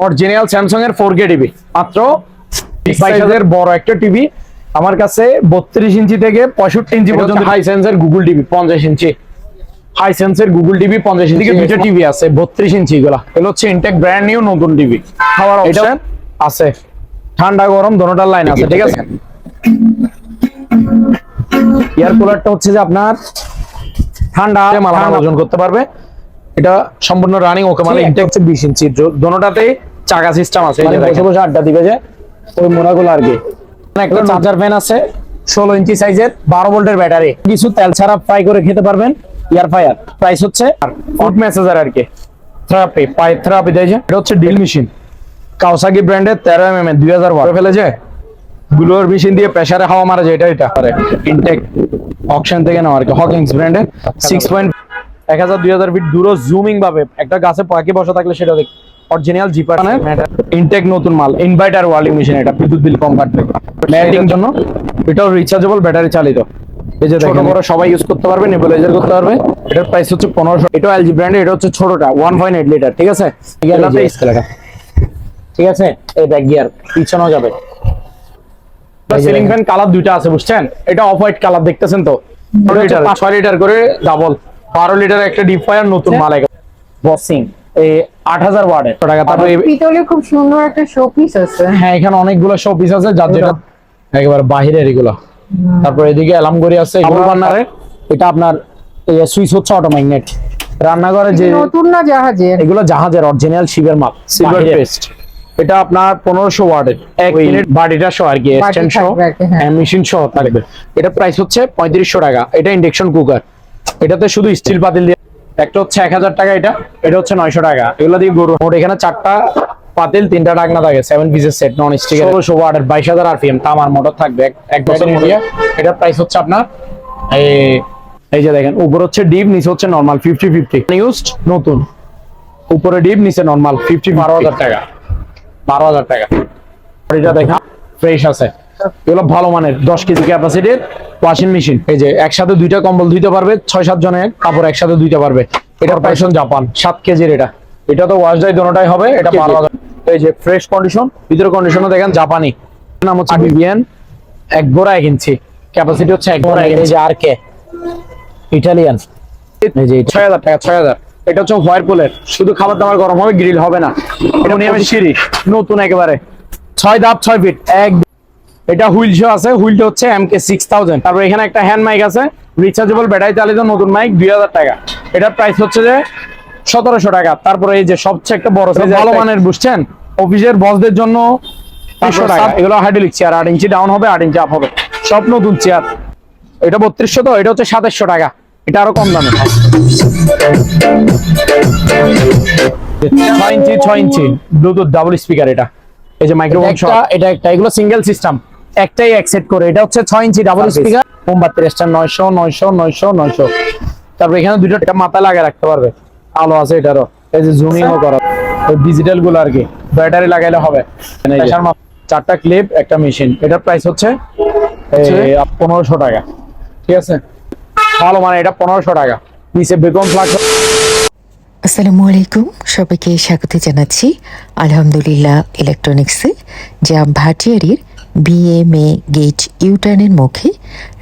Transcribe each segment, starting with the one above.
Original Samsung এর 4K TV, মাত্র 22,000 এর বড় একটা টিভি। আমার কাছে 32 ইঞ্চি থেকে 65 ইঞ্চি পর্যন্ত হাই সেন্সের গুগল টিভি 50 ইঞ্চি, হাই সেন্সের গুগল টিভি 50 ইঞ্চি থেকে দুইটা টিভি আছে 32 ইঞ্চি। এগুলো হচ্ছে ইনটেক ব্র্যান্ড নিউ নতুন টিভি। খাওয়ার অপশন আছে, ঠান্ডা গরম দোনোটার লাইন আছে, ঠিক আছে। এয়ার কুলারটা হচ্ছে যে আপনার ঠান্ডা মাল ওজন করতে পারবে। এটা সম্পূর্ণ রানিং ওকে, মানে ইনটেক হচ্ছে 20 ইঞ্চি, দোনোটাতে চাকা সিস্টেম আছে। মানে বসে বসে আড্ডা দিবে যে ওই মোড়াগুলো আর কি। একটা চার্জার ফ্যান আছে 16 ইঞ্চি সাইজের, 12 ভোল্টের ব্যাটারি। কিছু তেল ছাড়া ফ্রাই করে খেতে পারবেন, এয়ার ফায়ার। প্রাইস হচ্ছে ফুড মেসেজার আর কি, থেরাপি পাই থেরাপি দেয় যে। এটা হচ্ছে ড্রিল মেশিন, কাওসাকি ব্র্যান্ডের 13 mm 2000 ওয়াট ফেলে যায়। ব্লোয়ার মেশিন দিয়ে প্রেসারে হাওয়া মারা যায়, এটা ইনটেক অকশন থেকে নেওয়া আর কি। হকিংস ব্র্যান্ডের 6.1000 2000 ফিট দূরে জুমিং ভাবে একটা গাছে পাখি বসা থাকলে সেটা দেখ। অরিজিনাল জিপার ইনটেক নতুন মাল, ইনভার্টার ওয়ালিং মেশিন। এটা বিদ্যুৎ বিল কম কাটবে ম্যাটিং জন্য। এটাও রিচার্জেবল ব্যাটারি চালিত। এই যে ছোট বড় সবাই ইউজ করতে পারবে, নেবুলাইজার করতে পারবে। এটার প্রাইস হচ্ছে 1500। এটাও এলজি ব্র্যান্ডের, এটা হচ্ছে ছোটটা 1.8 লিটার, ঠিক আছে। ঠিক আছে, এই ব্যাক গিয়ার পিছনেও যাবে। সিলিং ফ্যান কালার দুইটা আছে বুঝছেন, এটা অফ হোয়াইট কালার দেখতেছেন তো। 6 লিটার করে ডাবল, 12 লিটার একটা ডিপ ফায়ার নতুন মাল। বসিং এই 8000 ওয়াটের টাকা। তারপরে পিতলে খুব সুন্দর একটা শোপিস আছে। হ্যাঁ, এখানে অনেকগুলো শোপিস আছে, যার যেটা একেবারে বাহিরের এগুলো। তারপর এদিকে অ্যালামগড়ি আছে ডাবল বার্নারের। এটা আপনার সুইচ হচ্ছে অটো ম্যাগনেট। রান্নাঘরে যে নতুন না জাহাজের, এগুলো জাহাজের অরিজিনাল শিবের মাল, সিলভার পেস্ট। এটা আপনার 1500 ওয়াটের, 1 মিনিট বাডিটা সহ আর কি, এক্সটেন্ড সহ মেশিন সহ থাকবে। এটা প্রাইস হচ্ছে 3500 টাকা। এটা ইন্ডাকশন কুকার, এটাতে শুধু স্টিল পাতিল দিয়ে। একটা হচ্ছে 1000 টাকা, এটা হচ্ছে 900 টাকা। এগুলো দিয়ে গরু মোট এখানে 4টা পাতিল 3টা ঢাকনা থাকে, 7 পিসের সেট, নন স্টিক 1600 ওয়াটের 22000 আরপিএম তামার মোটর থাকবে, এক বছর মিলিয়ে। এটা প্রাইস হচ্ছে আপনার এই যে দেখেন, উপর হচ্ছে ডিপ, নিচে হচ্ছে নরমাল 50-50 ইউজড নতুন। উপরে ডিপ, নিচে নরমাল 50 12,000 টাকা, 12,000 টাকা। এটা দেখা ফ্রেশ আছে। এগুলো ভালো মানের 10 কেজি ক্যাপাসিটির ওয়াশিং মেশিন। এই যে একসাথে দুইটা কম্বল ধুইতে পারবে, 6-7 জনের কাপড় একসাথে ধুইতে পারবে। এটা প্রাইস জাপান 7 কেজির। এটা তো ওয়াশ ড্রাই দোনোটাই হবে। এটা 12,000। এই যে ফ্রেশ কন্ডিশন, ভিতরে কন্ডিশনও দেখেন জাপানি। নাম হচ্ছে বিবিএন, 1 গোড়া 1 ইঞ্চি ক্যাপাসিটি হচ্ছে 1 গোড়া 1 ইঞ্চি। আর কে ইটালিয়ান, এই যে 6000 টাকা, 6000। এটা হচ্ছে হোয়ারপুলের, শুধু খাবার দাবার গরম হবে, গ্রিল হবে না। অ্যালুমিনিয়ামের সিঁড়ি নতুন একেবারে, 6 ধাপ 6 ফিট এক। এটা হুইল শো আছে, হুইলটা হচ্ছে MK 6000। তারপর এখানে একটা হ্যান্ড মাইক আছে, রিচার্জেবল ব্যাটারি চালিত নতুন মাইক 2000 টাকা। এটার প্রাইস হচ্ছে যে 1700 টাকা। তারপরে এই যে সবচেয়ে একটা বড় সাইজ ভালো মানের বুঝছেন, অফিসের বসদের জন্য 500 টাকা। এগুলো হাইড্রোলিক চেয়ার, 8 ইঞ্চি ডাউন হবে, 8 ইঞ্চি আপ হবে, সব নতুন চেয়ার। এটা 3200, তো এটা হচ্ছে 2700 টাকা। এটা আরো কম দামে 6 ইঞ্চি ব্লুটুথ ডাবল স্পিকার। এটা এই যে মাইক্রোফোন সহ, এটা একটা, এগুলো সিঙ্গেল সিস্টেম, একটাই অ্যাকসেপ্ট করে। এটা হচ্ছে 6 ইঞ্চি ডাবল স্পিকার, 32টা 900 900 900 900। তারপর এখানে দুইটা মাথা লাগিয়ে রাখতে পারবে, আলো আছে এটারও। এই যে জুমিংও করা, ডিজিটাল গুলো আর কি, ব্যাটারি লাগাইলে হবে। 4টা ক্লিপ, একটা মেশিন। এটার প্রাইস হচ্ছে 1500 টাকা, ঠিক আছে। ভালো মানে এটা 1500 টাকা। নিচে বেকন প্লাগ। আসসালামু আলাইকুম, সবাইকে স্বাগত জানাচ্ছি আলহামদুলিল্লাহ ইলেকট্রনিক্সে, যা ভাটিয়ারির BMA গেট ইউটার্নের মুখে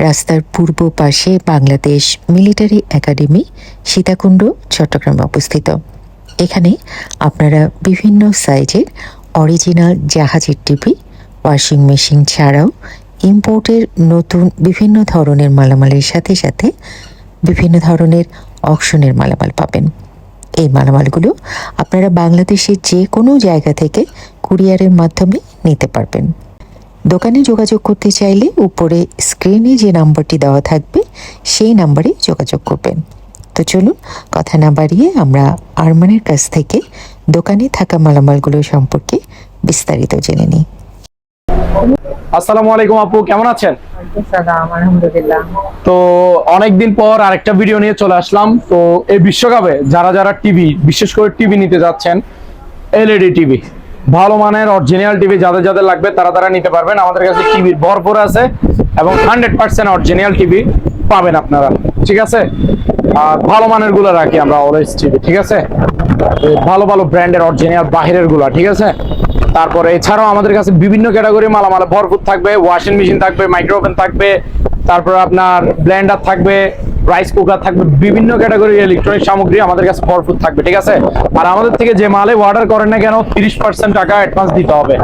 রাস্তার পূর্ব পাশে বাংলাদেশ মিলিটারি একাডেমি, সীতাকুণ্ড, চট্টগ্রামে অবস্থিত। এখানে আপনারা বিভিন্ন সাইজের অরিজিনাল জাহাজের টিভি, ওয়াশিং মেশিন ছাড়াও ইম্পোর্টের নতুন বিভিন্ন ধরনের মালামালের সাথে সাথে বিভিন্ন ধরনের অকশনের মালামাল পাবেন। এই মালামালগুলো আপনারা বাংলাদেশের যে কোনো জায়গা থেকে কুরিয়ারের মাধ্যমে নিতে পারবেন। দোকানে যোগাযোগ করতে চাইলে উপরে স্ক্রিনে যে নাম্বারটি দেওয়া থাকবে সেই নাম্বারে যোগাযোগ করবেন। তো চলুন কথা না বাড়িয়ে আমরা আরমানের কাছ থেকে দোকানে থাকা মালামালগুলো সম্পর্কে বিস্তারিত জেনে নিই। আসসালামু আলাইকুম আপু, কেমন আছেন? আলহামদুলিল্লাহ। তো অনেকদিন পর আরেকটা ভিডিও নিয়ে চলে আসলাম। তো এই বিশ্বকাপে যারা টিভি, বিশেষ করে টিভি নিতে যাচ্ছেন, এলইডি টিভি, ভালো মানের অরিজিনাল টিভি যাদের লাগবে তারা নিতে পারবেন। আমাদের কাছে টিভির ভরপুর আছে এবং 100% অরিজিনাল টিভি পাবেন আপনারা, ঠিক আছে। আর ভালো মানের গুলো রাখি আমরা অলওয়েজ টিভি, ঠিক আছে? ভালো ভালো ব্র্যান্ডের অরিজিনাল বাহিরের গুলা, ঠিক আছে? তারপরে এছাড়াও আমাদের কাছে বিভিন্ন ক্যাটাগরি মালামাল ভরপুর থাকবে। ওয়াশিং মেশিন থাকবে, মাইক্রোওভেন থাকবে, তারপর আপনার ব্লেন্ডার থাকবে, রাইস কুকার থাকবে, বিভিন্ন ক্যাটাগরি ইলেকট্রনিক সামগ্রী আমাদের কাছে ভরপুর থাকবে, ঠিক আছে? আর আমাদের থেকে যে মালে অর্ডার করেন না কেন 30% টাকা অ্যাডভান্স দিতে হবে।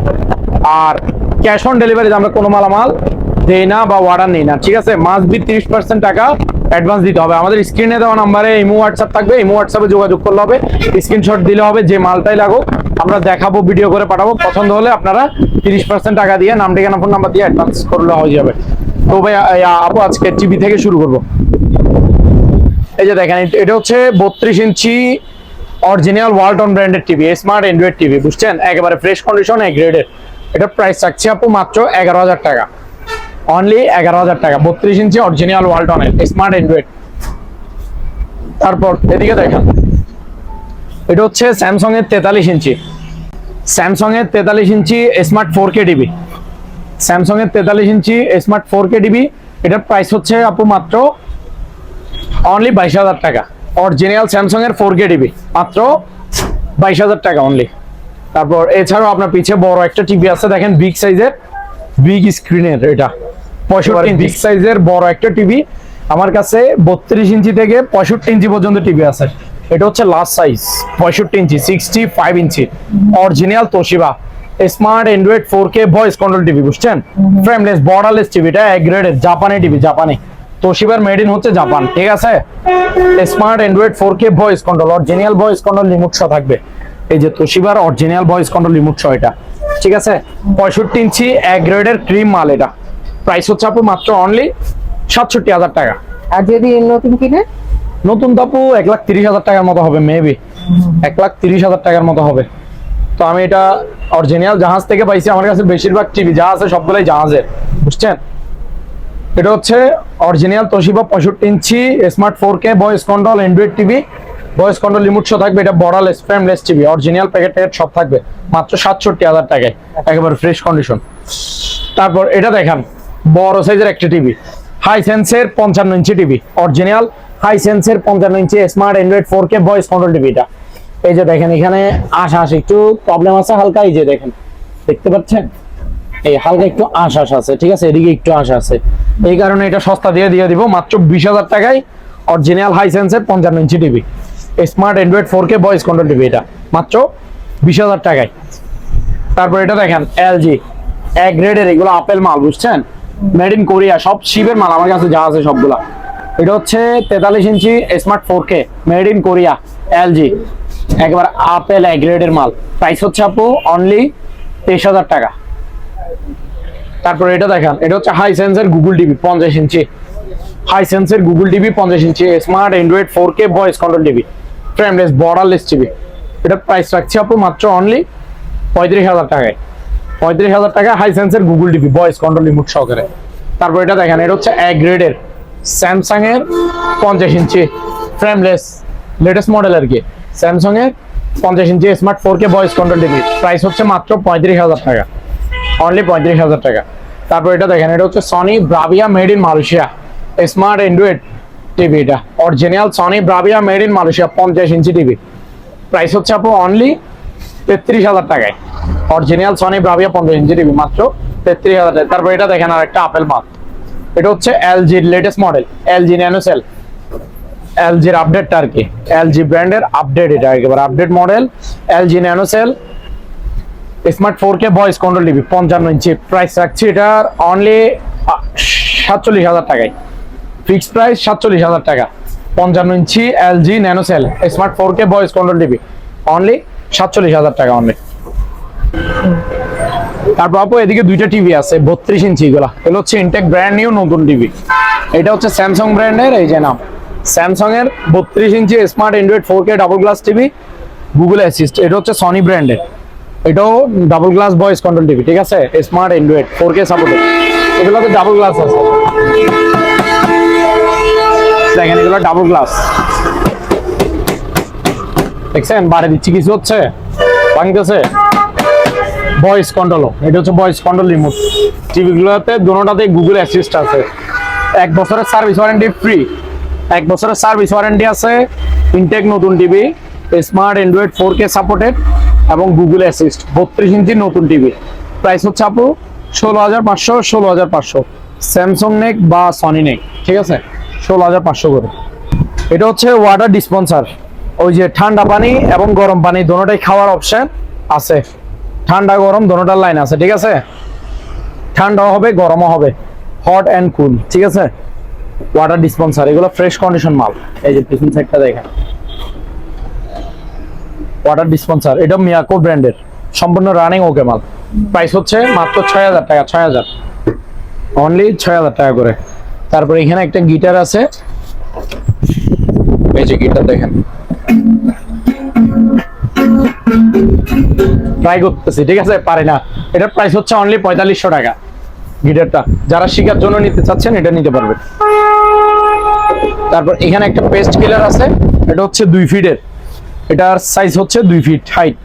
আর ক্যাশ অন ডেলিভারি আমরা কোনো মালামাল দেই না বা অর্ডার নেই না, ঠিক আছে? মাস্ট বি 30% টাকা অ্যাডভান্স দিতে হবে। আমাদের স্ক্রিনে দেওয়া নাম্বারে ইমো হোয়াটসঅ্যাপ থাকবে, ইমো হোয়াটসঅ্যাপে যোগাযোগ করলে হবে, স্ক্রিনশট দিলে হবে, যে মালটাই লাগুক আমরা দেখাবো, ভিডিও করে পাঠাবো। পছন্দ হলে আপনারা 30% টাকা দিয়ে নাম ঠিকানা ফোন নাম্বার দিয়ে অ্যাডভান্স করলে হয়ে যাবে। তো ভাই আপু আজকে টিভি থেকে শুরু করব। এই যে দেখেন, এটা হচ্ছে 32 ইঞ্চি অরিজিনাল ওয়ালটন ব্র্যান্ডের টিভি, স্মার্ট অ্যান্ড্রয়েড টিভি, বুঝছেন? একেবারে ফ্রেশ কন্ডিশন, এ গ্রেডের। এটার প্রাইস রাখছি আপু মাত্র 11,000 টাকা, অনলি 11,000 টাকা। 32 ইঞ্চি অরিজিনাল ওয়ালটনের স্মার্ট অ্যান্ড্রয়েড। তারপর এদিকে দেখেন, এটা হচ্ছে স্যামসাং এর 43 ইঞ্চি, স্যামসাং এর 43 inch smart 4K TV, Samsung এর 43 ইঞ্চি স্মার্ট 4K টিভি। এটার প্রাইস হচ্ছে আপু মাত্র অনলি 22,000 টাকা। অরিজিনাল স্যামসাং এর 4K টিভি মাত্র 22,000 টাকা অনলি। তারপর এছাড়াও আপনার পিছিয়ে বড় একটা টিভি আছে, দেখেন বিগ সাইজের, বিগ স্ক্রিনের, এটা 65 ইঞ্চি সাইজের বড় একটা টিভি। আমার কাছে 32 ইঞ্চি থেকে 65 ইঞ্চি পর্যন্ত টিভি আছে। এটা হচ্ছে last size 65 inch, 65 inch original Toshiba smart Android 4K voice control TV, বুঝছেন? ফ্রেমলেস বর্ডারলেস টিভি, এটা এক গ্রেডের জাপানি টিভি, জাপানি তোশিবার মেড ইন হচ্ছে জাপান, ঠিক আছে? Smart Android 4K voice control, original voice control remote সহ থাকবে। এই যে তোশিবার অরিজিনাল ভয়েস কন্ট্রোল রিমোট সহ এটা, ঠিক আছে? 65 ইঞ্চি এক গ্রেডের ক্রিম মাল। এটা প্রাইস হচ্ছে আপু মাত্র অনলি 67,000 টাকা। আর যদি নতুন কিনে? নতুন তো আপু 1,30,000 টাকার মতো হবে, মেবি 1,30,000 টাকার মতো হবে। তো আমি এটা অরিজিনাল জাহাজ থেকে পাইছি। আমার কাছে বেশিরভাগ টিভি যা আছে সবগুলাই জাহাজের, বুঝছেন? এটা হচ্ছে original Toshiba 65 inch smart 4K voice control Android TV, voice control remote সহ থাকবে। এটা borderless frameless TV, original packet সব থাকবে, মাত্র 67,000 টাকায়, একেবারে ফ্রেশ কন্ডিশন। তারপর এটা দেখেন, বড় সাইজের একটা টিভি, হাইসেন্সের 55 ইঞ্চি টিভি, অরিজিনাল হাইসেন্সের 55 inch smart Android 4K voice control TV. এটা এই যে দেখেন, এখানে আশ একটু প্রবলেম আছে হালকা, এই যে দেখেন, দেখতে পাচ্ছেন? এই হালকা একটু আশ আছে, ঠিক আছে? এদিকে একটু আশ আছে, এই কারণে এটা সস্তা দিয়ে দিব মাত্র 20,000 টাকায়। অরিজিনাল হাইসেন্সের 55 inch TV smart Android 4K voice control TV, এটা মাত্র 20,000 টাকায়। তারপর এটা দেখেন, এলজি এক গ্রেডের, এগুলো আপেল মাল, বুঝছেন? মেড ইন কোরিয়া, সব শিবের মাল আমার কাছে যা আছে সবগুলা। এটা হচ্ছে 43 inch smart 4K made in Korea LG, একবার আপেল এক গ্রেডের মাল। প্রাইস হচ্ছে আপু অনলি 23,000 টাকা। তারপর এটা দেখেন, এটা হচ্ছে হাইসেন্সের গুগল টিভি 50 ইঞ্চি, হাইসেন্সের Google TV 50 inch smart Android 4K voice control TV, frameless borderless TV. এটা প্রাইস রাখছি আপু মাত্র অনলি 35,000 টাকায়। 35,000 টাকা হাইসেন্সের Google TV voice control remote সহকারে। তারপর এটা দেখেন, এটা হচ্ছে এক গ্রেডের স্যামসাং এর 50 ইঞ্চি ফ্রেমলেস লেটেস্ট মডেল আর কি, স্যামসাং এর 50 inch smart 4K voice control TV. Price হচ্ছে মাত্র 35,000 টাকা, অনলি 35,000 টাকা। তারপর এটা দেখেন, এটা হচ্ছে Sony Bravia made in Malaysia smart Android TV, এটা original Sony Bravia made in Malaysia 50 inch TV. Price হচ্ছে আপু অনলি 33,000 টাকায়। Original Sony Bravia 50 inch TV মাত্র 33,000 টাকা। তারপর এটা দেখেন, আর একটা আপেল মাল, এটা হচ্ছে এলজির লেটেস্ট মডেল, এলজি ন্যানোসেল, এলজির আপডেটটা আর কি, এলজি ব্র্যান্ডের আপডেট, এটা একেবারে update model LG NanoCell smart 4K voice control TV 55 inch. Price রাখছি এটার অনলি 47,000 টাকায়, ফিক্সড প্রাইস 47,000 টাকা। 55 inch LG NanoCell smart 4K voice control TV only 47,000 টাকা অনলি। তারপর আপু এদিকে দুইটা টিভি আছে 32 ইঞ্চি, এগুলো হচ্ছে ইনটেক ব্র্যান্ড নিউ নতুন টিভি। এটা হচ্ছে স্যামসাং ব্র্যান্ডের, এই যে নাম স্যামসাং এর 32 inch smart Android 4K double glass TV Google assist. এটা হচ্ছে সনি ব্র্যান্ডের, এটাও double glass voice control TV, ঠিক আছে? স্মার্ট অ্যান্ড্রয়েড 4K সাপোর্টেড, এগুলোতে ডাবল গ্লাস আছে, দেখেন এগুলো ডাবল গ্লাস, দেখছেন? বাড়ি দিচ্ছি, কিছু হচ্ছে ভাঙতেছে। ভয়েস কন্ট্রোল, এটা হচ্ছে ভয়েস কন্ট্রোল রিমোট। টিভি গুলোতে দুটোটাতে গুগল অ্যাসিস্ট আছে, 1 বছরের সার্ভিস ওয়ারেন্টি ফ্রি, 1 বছরের সার্ভিস ওয়ারেন্টি আছে, ইনটেক নতুন TV, smart Android 4K supported এবং গুগল অ্যাসিস্ট 32 ইঞ্চি নতুন টিভি। প্রাইস হচ্ছে আপু 16,500 স্যামসাং নেক বা সনি নেক, ঠিক আছে, 16,500 করে। এটা হচ্ছে ওয়াটার ডিসপেন্সার, ওই যে ঠান্ডা পানি এবং গরম পানি দোনোটাই খাওয়ার অপশন আছে, ঠান্ডা গরম দোনোটার লাইন আছে, ঠিক আছে, ঠান্ডাও হবে গরমও হবে, হট অ্যান্ড কুল, ঠিক আছে। ওয়াটার ডিসপেন্সার এগুলো ফ্রেশ কন্ডিশন মাল। এই যে পিছন সাইডটা দেখেন, ওয়াটার ডিসপেন্সার, এটা মিয়াকো ব্র্যান্ডের, সম্পূর্ণ রানিং ওকে মাল। প্রাইস হচ্ছে মাত্র 6,000 টাকা, 6,000 অনলি 6,000 টাকা করে। তারপর এখানে একটা গিটার আছে, এই যে গিটার দেখেন, ট্রাই করতেছি, ঠিক আছে, পারি না। এটার প্রাইস হচ্ছে অনলি 4500 টাকা। গিটারটা যারা শিখার জন্য নিতে চাচ্ছেন এটা নিতে পারবেন। তারপর এখানে একটা পেস্ট কিলার আছে, এটা হচ্ছে 2 ফিটের, এটার সাইজ হচ্ছে 2 ফিট হাইট।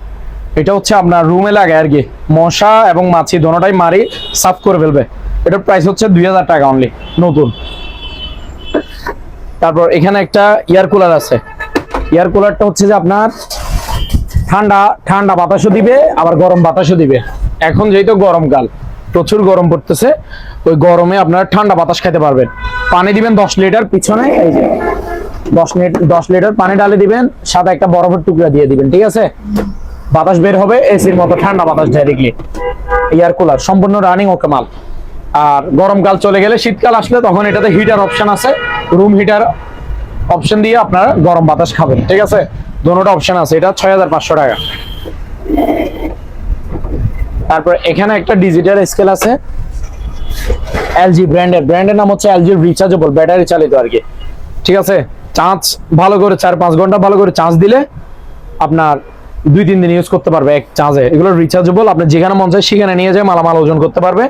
এটা হচ্ছে আপনার রুমে লাগে আর কি, মশা এবং মাছি দোনোটাই মারি সাফ করে ফেলবে। এটার প্রাইস হচ্ছে 2000 টাকা অনলি, নতুন। তারপর এখানে একটা এয়ার কুলার আছে, এয়ার কুলারটা হচ্ছে যে আপনার ঠান্ডা ঠান্ডা বাতাসও দিবে আবার গরম বাতাসও দিবে। এখন যেহেতু গরমকাল প্রচুর গরম পড়তেছে, ওই গরমে আপনারা ঠান্ডা বাতাস খেতে পারবেন। পানি দিবেন 10 লিটার, পিছনে এই যে 10 লিটার পানি ঢালে দিবেন, সাথে একটা বরফের টুকরা দিয়ে দিবেন, ঠিক আছে, বাতাস বের হবে এসির মতো ঠান্ডা বাতাস ডাইরেক্টলি। এয়ার কুলার সম্পূর্ণ রানিং ওকে মাল। আর গরমকাল চলে গেলে শীতকাল আসলে তখন এটাতে হিটার অপশন আছে, রুম হিটার অপশন দিয়ে আপনারা গরম বাতাস খাবেন, ঠিক আছে, দোনোটা অপশন আছে। এটা 6,500 টাকা। তারপর এখানে একটা ডিজিটাল স্কেল আছে, এলজি ব্র্যান্ডের নাম হচ্ছে এলজি রিচার্জেবল, ব্যাটারি চালিত আর কি, ঠিক আছে। চার্জ ভালো করে 4-5 ঘন্টা ভালো করে চার্জ দিলে আপনার 2-3 দিন ইউজ করতে পারবে এক চার্জে। এগুলো রিচার্জেবল, আপনি যেখানে মন চায় সেখানে নিয়ে যায় মালামাল ওজন করতে পারবে।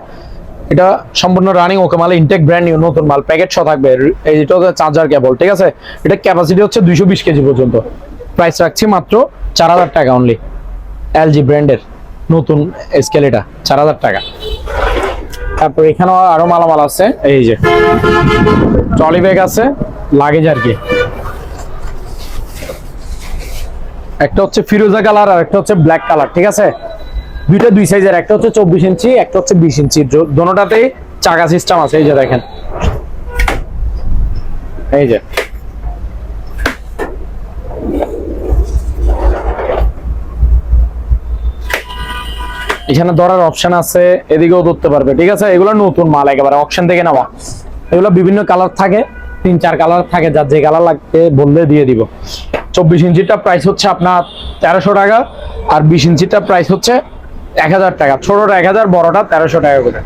এটা সম্পূর্ণ রানিং ওকে মাল, ইনটেক ব্র্যান্ড নিউ নতুন মাল, প্যাকেট সহ থাকবে। এইটা হচ্ছে চার্জার কেবল, ঠিক আছে। এটা ক্যাপাসিটি হচ্ছে 220 কেজি পর্যন্ত। প্রাইস রাখছি মাত্র 4,000 টাকা অনলি, এলজি ব্র্যান্ডের নতুন স্কেল, এটা 4,000 টাকা। তারপর এখানেও আরো মালামাল আছে, এই যে ট্রলি ব্যাগ আছে, লাগেজ আর কি। একটা হচ্ছে ফিরোজা কালার আর একটা হচ্ছে ব্ল্যাক কালার, ঠিক আছে, দুইটা 2 সাইজের, একটা হচ্ছে 24 ইঞ্চি একটা হচ্ছে 20 ইঞ্চি, দোনোটাতেই চাকা সিস্টেম আছে। এই যে দেখেন, এই যে এখানে ধরার অপশন আছে, এদিকেও ধরতে পারবে, ঠিক আছে। এগুলো নতুন মাল, একেবারে অকশন থেকে নেওয়া। এগুলো বিভিন্ন কালার থাকে, 3-4 কালার থাকে, যার যে কালার লাগবে বললে দিয়ে দিব। 24 ইঞ্চিটা প্রাইস হচ্ছে আপনার 1300 টাকা, আর 20 ইঞ্চিটা প্রাইস হচ্ছে 1000 টাকা। ছোটটা 1000, বড়টা 1300 টাকা করে।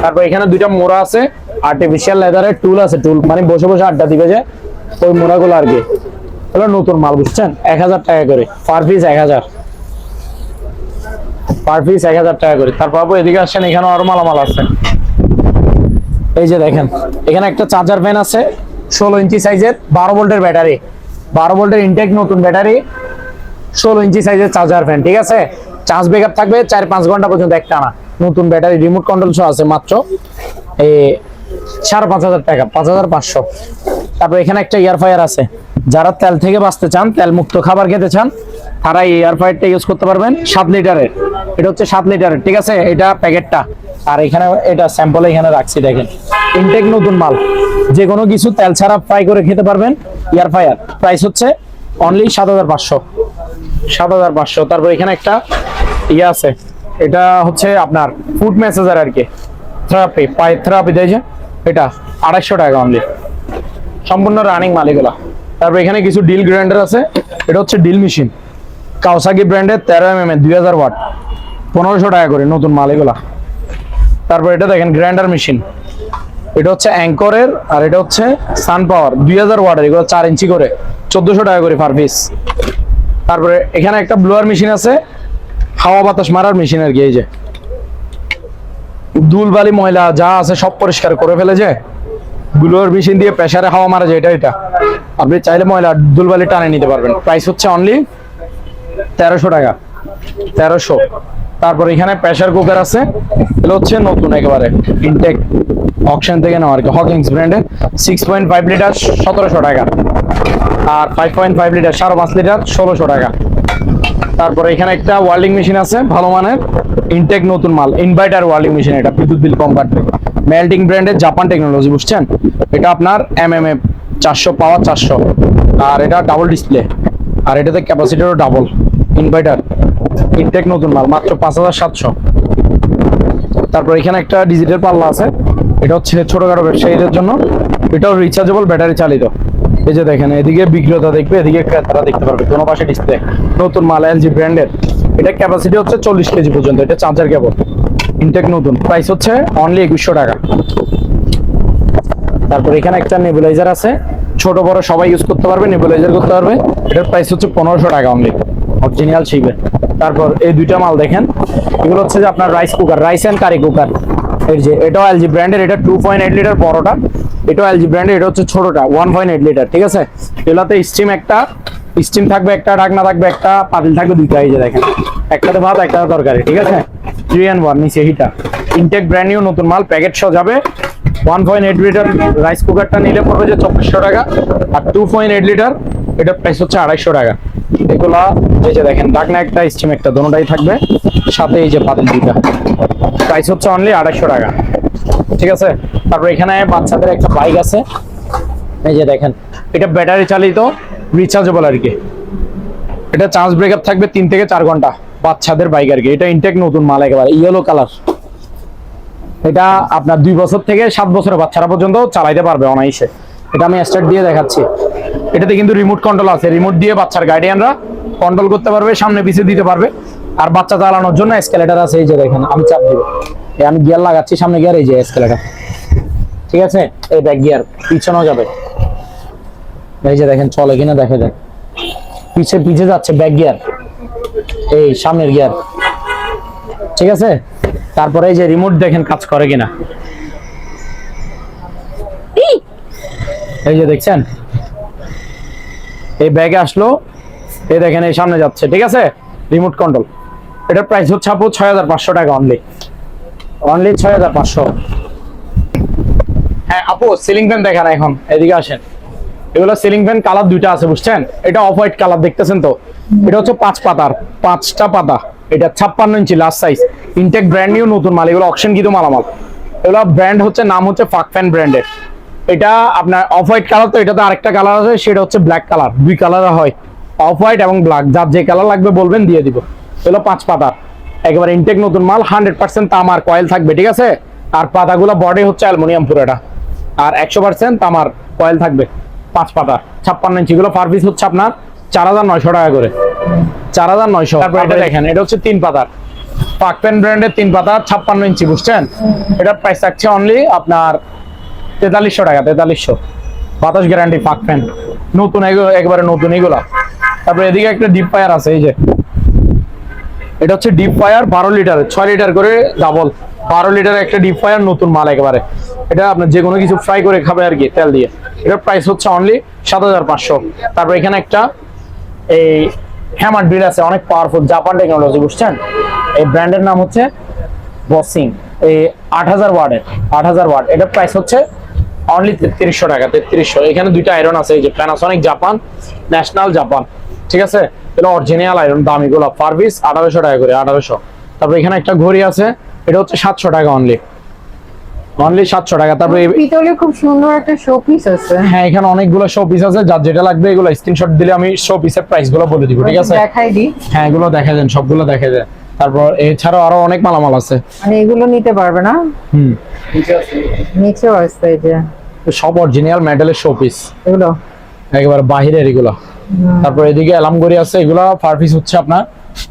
তারপর এখানে দুইটা মোড়া আছে, আর্টিফিশিয়াল লেদারের টুল আছে, টুল মানে বসে বসে আড্ডা দিবে যে ওই মোড়াগুলো আর কি। এগুলো নতুন মাল, বুঝছেন, 1000 টাকা করে পার পিস, 1000 পার পিস, 1000 টাকা করে। তারপর এদিকে আসেন, এখানে আরো মালামাল আছে। এই যে দেখেন, এখানে একটা চার্জার ফ্যান আছে 16 ইঞ্চি সাইজের, 12 ভোল্টের ব্যাটারি, 12 ভোল্টের ইনটেক নতুন ব্যাটারি, 16 ইঞ্চি সাইজের চার্জার ফ্যান, ঠিক আছে। চার্জ ব্যাকআপ থাকবে 4-5 ঘন্টা পর্যন্ত একটানা, নতুন ব্যাটারি, রিমোট কন্ট্রোল সহ আছে, মাত্র 5,500 টাকা, 5,500। তারপর এখানে একটা এয়ার ফ্রায়ার আছে, যারা তেল থেকে বাঁচতে চান, তেল মুক্ত খাবার খেতে চান, তারা এই এয়ার ফ্রায়ারটা ইউজ করতে পারবেন। 7 লিটারের, এটা হচ্ছে 7 লিটারের, ঠিক আছে, এটা প্যাকেটটা। আর এখানে এটা স্যাম্পল এখানে রাখছি, দেখেন, ইনটেক নতুন মাল, যে কোনো কিছু তেল ছাড়া ফ্রাই করে খেতে পারবেন। এয়ার ফ্রায়ার প্রাইস হচ্ছে অনলি 7,500। তারপর এখানে একটা ইয়ে আছে, এটা হচ্ছে আপনার ফুড ম্যাসেজার আর কি, থেরাপি, পায়ে থেরাপি দেয় যে, এটা 250 টাকা অনলি, সম্পূর্ণ রানিং মাল এগুলা। তারপর এখানে কিছু ডিল গ্রাইন্ডার আছে, এটা হচ্ছে ডিল মেশিন, কাওসাকি ব্র্যান্ডের 13 mm 2000 ওয়াট, 1500 টাকা করে, নতুন মাল এগুলা। তারপর এটা দেখেন গ্রাইন্ডার মেশিন, এটা হচ্ছে অ্যাঙ্করের, আর এটা হচ্ছে সান পাওয়ার 2000 ওয়াটের, এগুলো 4 ইঞ্চি করে, 1400 টাকা করে পার পিস। তারপরে এখানে একটা ব্লোয়ার মেশিন আছে, হাওয়া বাতাস মারার মেশিন আর কি, এই যে ধুলবালি ময়লা যা আছে সব পরিষ্কার করে ফেলে, যে ব্লোয়ার মেশিন দিয়ে প্রেসারে হাওয়া মারা যায়, এটা আপনি চাইলে ময়লা ধুলবালি টানে নিতে পারবেন। প্রাইস হচ্ছে অনলি 1300 টাকা, 1300। তারপর এখানে প্রেসার কুকার আছে, এটা হচ্ছে নতুন একেবারে ইনটেক, অকশন থেকে নেওয়া আর কি, হকিংস ব্র্যান্ডের 6.5 লিটার 1700 টাকা, আর 5.5 লিটার 5.5 লিটার 1600 টাকা। তারপরে এখানে একটা ওয়েল্ডিং মেশিন আছে ভালো মানের, ইনটেক নতুন মাল, ইনভার্টার ওয়েল্ডিং মেশিন, এটা বিদ্যুৎ বিল কম কাটবে, মেল্টিং ব্র্যান্ডের জাপান টেকনোলজি, বুঝছেন? এটা আপনার এমএমএ 400 পাওয়ার 400, আর এটা ডাবল ডিসপ্লে, আর এটাতে ক্যাপাসিটিরও ডাবল, ইনভার্টার, ইনটেক নতুন মাল, মাত্র 5700। তারপর এখানে একটা ডিজিটাল পাল্লা আছে, এটা হচ্ছে ছোটখাটো ব্যবসায়ীদের জন্য, এটাও রিচার্জেবল ব্যাটারি চালিত। এই যে দেখেন, এদিকে বিক্রেতা দেখবে, এদিকে ক্রেতারা দেখতে পারবে, কোনো পাশে ডিসপ্লে, নতুন মাল, এলজি ব্র্যান্ডের। এটা ক্যাপাসিটি হচ্ছে 40 কেজি পর্যন্ত, এটা চার্জার কেবল, ইনটেক নতুন, প্রাইস হচ্ছে অনলি 2100 টাকা। তারপর এখানে একটা নেবুলাইজার আছে, ছোট বড় সবাই ইউজ করতে পারবে, নেবুলাইজার করতে পারবে, এটার প্রাইস হচ্ছে 1500 টাকা অনলি, অরিজিনাল শিপের। তারপর এই দুইটা মাল দেখেন, এগুলো হচ্ছে যে আপনার rice cooker, rice and curry cooker, এই যে এটাও এলজি ব্র্যান্ডের, এটা 2.8 লিটার বড়টা, এটাও এলজি ব্র্যান্ডের, এটা হচ্ছে ছোটটা 1.8 লিটার, ঠিক আছে? এগুলাতে স্টিম থাকবে একটা, ঢাকনা থাকবে একটা, পাতিল থাকবে দুইটা, এই যে দেখেন, একটাতে ভাত একটাতে তরকারি, ঠিক আছে? 3-in-1 নিচে হিটার, ইনটেক ব্র্যান্ড নিউ নতুন মাল, প্যাকেট সহ যাবে। 1.8 লিটার রাইস কুকারটা নিলে পড়বে যে 2400 টাকা, আর 2.8 লিটার এটার প্রাইস হচ্ছে 250 টাকা। এগুলা এই যে দেখেন, ঢাকনা একটা স্টিম একটা, দোনোটাই থাকবে, সাথে এই যে পাতিল দুইটা, প্রাইস হচ্ছে অনলি 250 টাকা, ঠিক আছে? তারপর এখানে বাচ্চাদের একটা বাইক আছে, এই যে দেখেন, এটা ব্যাটারি চালিত, রিচার্জেবল আর কি, এটা চার্জ ব্রেকআপ থাকবে 3 থেকে 4 ঘন্টা, বাচ্চাদের বাইক আর কি। এটা ইনটেক নতুন মাল, একেবারে ইয়েলো কালার, এটা আপনার 2 বছর থেকে 7 বছরের বাচ্চারা পর্যন্ত চালাইতে পারবে অনায়াসে। এটা আমি স্টার্ট দিয়ে দেখাচ্ছি, এটাতে কিন্তু রিমোট কন্ট্রোল আছে, রিমোট দিয়ে বাচ্চার গার্ডিয়ানরা কন্ট্রোল করতে পারবে, সামনে পিছিয়ে দিতে পারবে। আর বাচ্চা চালানোর জন্য এসকেলেটর আছে, এই যে দেখেন, আমি চাপ দিব, এই আমি গিয়ার লাগাচ্ছি, সামনে গিয়ার, এই যে এসকেলেটর, ঠিক আছে? এই ব্যাক গিয়ার, পিছনেও যাবে, এই যে দেখেন চলে কিনা দেখে দেন, পিছে যাচ্ছে ব্যাক গিয়ার, এই সামনের গিয়ার, ঠিক আছে? তারপরে এই যে রিমোট দেখেন কাজ করে কিনা, এই যে দেখছেন, এই ব্যাগে আসলো, এই দেখেন এই সামনে যাচ্ছে, ঠিক আছে? Remote control. এটার প্রাইস হচ্ছে আপু 6500 টাকা অনলি 6500। হ্যাঁ আপু, সিলিং ফ্যান দেখান এখন, এদিকে আসেন। এগুলো সিলিং ফ্যান কালার দুইটা আছে, বুঝছেন? এটা অফ হোয়াইট কালার দেখতেছেন তো, এটা হচ্ছে 5 পাতার, 5টা পাতা, এটা 56 inch last size, intact brand new নতুন মাল, এগুলো অকশন কিন্তু মালামাল। এগুলো ব্র্যান্ড হচ্ছে, নাম হচ্ছে ফাক ফ্যান ব্র্যান্ডের। এটা আপনার অফ হোয়াইট কালার, তো এটাতে আরেকটা কালার আছে, সেটা হচ্ছে ব্ল্যাক কালার, দুই কালার হয়, অফ হোয়াইট এবং ব্ল্যাক, যার যে কালার লাগবে বলবেন, দিয়ে দিব। এগুলো 5 পাতার, একেবারে ইনটেক নতুন মাল, 100% তামার কয়েল থাকবে, ঠিক আছে? আর পাতাগুলো বডি হচ্ছে অ্যালুমিনিয়াম পুরোটা, আর 100% তামার কয়েল থাকবে, 5 পাতা, 56 ইঞ্চি। এগুলো পার পিস হচ্ছে আপনার 4900 টাকা করে, 4900। তারপর এটা দেখেন, এটা হচ্ছে 3 পাতার, ফাক ফ্যান ব্র্যান্ডের 3 পাতা, 56 ইঞ্চি, বুঝছেন? এটার প্রাইস থাকছে অনলি আপনার 4300 টাকা, 4300, বাতাস গ্যারান্টি, ফাক ফ্যান নতুন, একেবারে নতুন এগুলা। তারপর এদিকে একটা ডিপ ফায়ার আছে, এই যে এটা হচ্ছে ডিপ ফায়ার 12 লিটার, 6 লিটার করে ডাবল, 12 লিটার একটা ডিপ ফায়ার নতুন মাল একেবারে। এটা আপনার যে কোনো কিছু ফ্রাই করে খাবে আর কি, তেল দিয়ে। এটার প্রাইস হচ্ছে অনলি 7500। তারপর এখানে একটা এই হ্যামার ড্রিল আছে, অনেক পাওয়ারফুল, জাপান টেকনোলজি, বুঝছেন? এই ব্র্যান্ডের নাম হচ্ছে বসিং, এই 8000 ওয়াটের, 8000 ওয়াট। এটার প্রাইস হচ্ছে অনলি 3300 টাকা, 3300। এখানে দুইটা আয়রন আছে, এই যে প্যানাসোনিক জাপান, ন্যাশনাল জাপান, ঠিক আছে? এটা অরিজিনাল আয়রন, দামিগুলো, পার পিস 1800 টাকা করে, 1800। তারপর এখানে একটা ঘড়ি আছে, এটা হচ্ছে 700 টাকা অনলি 700 টাকা। তারপরে পিতলের খুব সুন্দর একটা শো পিস আছে। হ্যাঁ, এখানে অনেকগুলো শো পিস আছে, যার যেটা লাগবে এগুলো স্ক্রিনশট দিলে আমি শো পিসের প্রাইস গুলো বলে দিব, ঠিক আছে? দেখাই দি। হ্যাঁ, এগুলো দেখা যান, সবগুলো দেখা যায়। তারপর এছাড়াও আরো অনেক মালামাল আছে, মানে এগুলো নিতে পারবে না? নিচেও আছে, এই যে সব অরিজিনাল মেটালের শো পিস, এগুলো একেবারে বাহিরের এগুলো। তারপর এদিকে অ্যালামগড়ি আছে, এগুলো পার পিস হচ্ছে আপনার